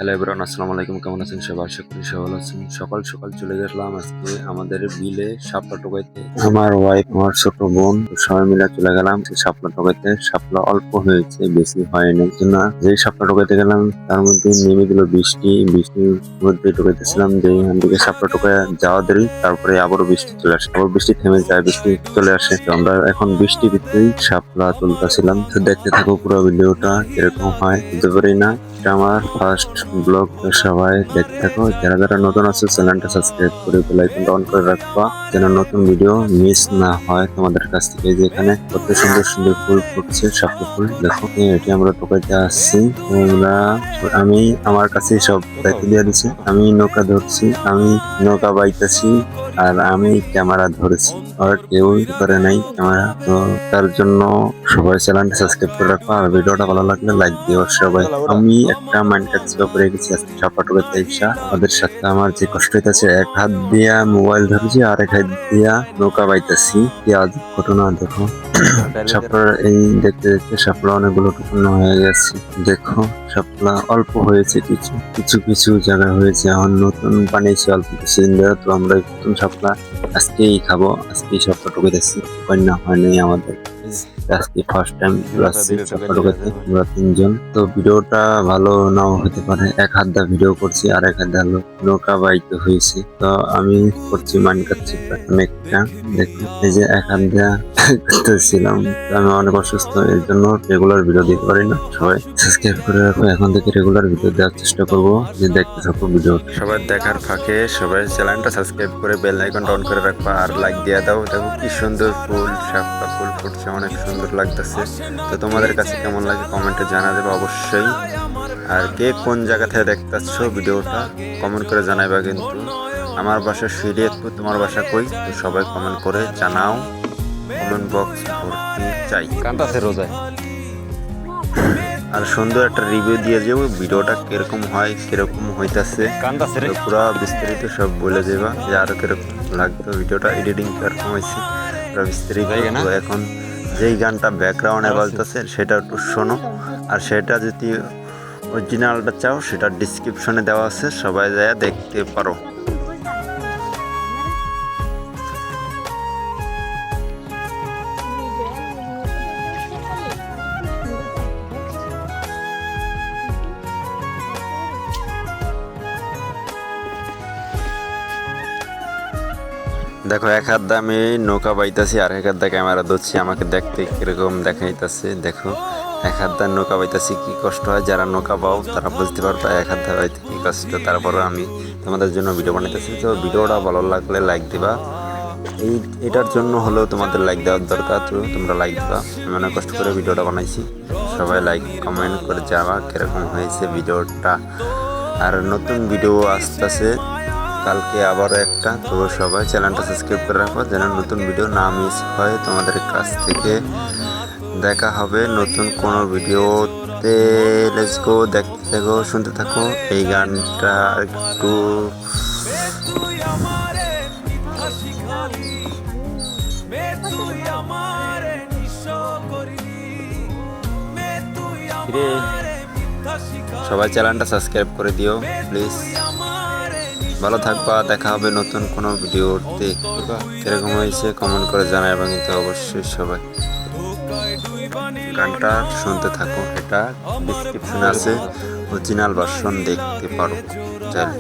Hello everyone, আসসালামু আলাইকুম। কেমন আছেন সবাই? আশা করি সবাই ভালো আছেন। সকাল সকাল চলে গেলাম আজকে আমাদের বিলে শাপলা টোকাইতে। আমার ওয়াইফ, আমার ছোট বোন সবাই মিলে চলে গেলাম শাপলা টোকাইতে। শাপলা অল্প হয়েছে, বেশি হয়নি। না, যেই শাপলা টোকাইতে গেলাম তার মধ্যে নেমে দিল বৃষ্টি। বৃষ্টির মধ্যে টোকাইতেছিলাম, যে এখান থেকে শাপলা টোকায় যাওয়া দেরি, তারপরে আবারও বৃষ্টি চলে আসে। আবার বৃষ্টি থেমে যায়, বৃষ্টি চলে আসে। তো আমরা এখন বৃষ্টি ভিতরেই শাপলা তুলতেছিলাম। তো দেখতে থাকো পুরো ভিডিওটা, কিরকম হয় বুঝতে পারি না। এটা আমার ফার্স্ট ব্লগ, সবাই দেখতে থাকো। যারা যারা নতুন আছে চ্যানেলটা সাবস্ক্রাইব করে বেল আইকনটা অন করে রাখবা, যেন নতুন ভিডিও মিস না হয় তোমাদের কাছ থেকে। যে এখানে কত সুন্দর সুন্দর ফুল ফুটছে, শাপলা ফুল দেখো। এটি আমরা টোকাইতে আসছি। তোমরা, আমি আমার কাছে সব দায়িত্ব দিয়ে দিছি। আমি নৌকা ধরছি, আমি নৌকা বাইতেছি, আর আমি ক্যামেরা ধরেছি। আর কেউই করে নাই ক্যামেরা। তো তার জন্য সবাই চ্যানেলটা সাবস্ক্রাইব করে রাখো, আর ভিডিওটা ভালো লাগলে লাইক দিও সবাই। আমি একটা মাইন্ড কাজ করে গেছি আজকে সাপাটোকে তেইশা। ওদের সাথে আমার যে কষ্ট হইতেছে, এক হাত দিয়া মোবাইল ধরেছি আর এক হাত দিয়া নৌকা বাইতেছি। কি আজব ঘটনা দেখো। শাপলার এই দেখতে দেখতে শাপলা অনেকগুলো টুকরো হয়ে গেছে। দেখো শাপলা অল্প হয়েছে, কিছু কিছু কিছু জায়গায় হয়েছে। এখন নতুন বানিয়েছি অল্প কিছুদিন ধরে। তো আমরা নতুন শাপলা আজকেই খাবো, আজকেই শাপলা টুকে দিচ্ছি। কন্যা হয়নি আমাদের, আজকে ফার্স্ট টাইম আসছি শাপলা টুকাতে আমরা তিনজন। তো ভিডিওটা ভালো নাও হতে পারে, এক হাত দা ভিডিও করছি আর এক হাত দা নৌকা বাইতে হয়েছে। তো আমি করছি মাইন্ড কাটছি অনেকটা। দেখো এই যে এক হাত দা করতেছিলাম। আমি অনেক অসুস্থ, এর জন্য রেগুলার ভিডিও দিতে পারি না। সবাই সাবস্ক্রাইব করে রাখো, এখন থেকে রেগুলার ভিডিও দেওয়ার চেষ্টা করবো। যে দেখতে থাকো ভিডিও, সবাই দেখার ফাঁকে সবাই চ্যানেলটা সাবস্ক্রাইব করে বেল আইকনটা অন করে রাখবা, আর লাইক দিয়ে দাও। দেখো কি সুন্দর ফুল, শাপলা ফুল ফুটছে, অনেক সুন্দর লাগতেছে। তো তোমাদের কাছে কেমন লাগে কমেন্টে জানা দেবে অবশ্যই। আর কে কোন জায়গা থেকে দেখতেছ ভিডিওটা কমেন্ট করে জানাইবা। কিন্তু আমার বাসা শরীয়তপুর, তোমার বাসা কই? তো সবাই কমেন্ট করে জানাও, কমেন্ট বক্স ভর্তি চাই। কান্তাছে রোজায়। আর সুন্দর একটা রিভিউ দিয়ে যাবো, ভিডিওটা কিরকম হয়, কিরকম হইতাছে, কান্তাছে রে। পুরো বিস্তারিত সব বলে দেবা, যে আরো কিরকম লাগতো ভিডিওটা, এডিটিং কিরকম হয়েছে পুরো বিস্তারিত। তো এখন যেই গানটা ব্যাকগ্রাউন্ডে বাজতেছে সেটা একটু শোনো। আর সেটা যদি অরিজিনালটা চাও সেটা ডিসক্রিপশনে দেওয়া আছে, সবাই যায় দেখতে পারো। দেখো এক হাত দা আমি নৌকা বাইতাছি আর এক হাত দা ক্যামেরা ধরছি, আমাকে দেখতে কিরকম দেখাইতেছে। দেখো এক হাত দা নৌকা বাইতাছি, কি কষ্ট হয়। যারা নৌকা পাও তারা বুঝতে পারবে এক হাত দা বাইতে কি কষ্ট। তারপরে আমি তোমাদের জন্য ভিডিও বানাইতেছি। তো ভিডিওটা ভালো লাগলে লাইক দিবা, এটার জন্য হলেও তোমাদের লাইক দেওয়ার দরকার। তো তোমরা লাইক দিবা, আমি অনেক কষ্ট করে ভিডিওটা বানাইছি। সবাই লাইক কমেন্ট করে যাওয়া কিরকম হয়েছে ভিডিওটা। আর নতুন ভিডিও আসতেছে কালকে আবারও একটা। তো সবাই চ্যানেলটা সাবস্ক্রাইব করে রাখো, যেন নতুন ভিডিও না মিস হয় তোমাদের কাছ থেকে। দেখা হবে নতুন কোনো ভিডিওতে। লেটস গো, দেখতে থাকো, শুনতে থাকো। এই গানটা একটু সবাই চ্যানেলটা সাবস্ক্রাইব করে দিও প্লিজ। ভালো থাকবা, দেখা হবে নতুন কোনো ভিডিওতে। কিরকম হয়েছে কমেন্ট করে জানাইবা কিন্তু অবশ্যই সবাই। গানটা শুনতে থাকো, এটা ডিসক্রিপশনে আছে, অরিজিনাল ভার্সন দেখতে পারো চাইলে।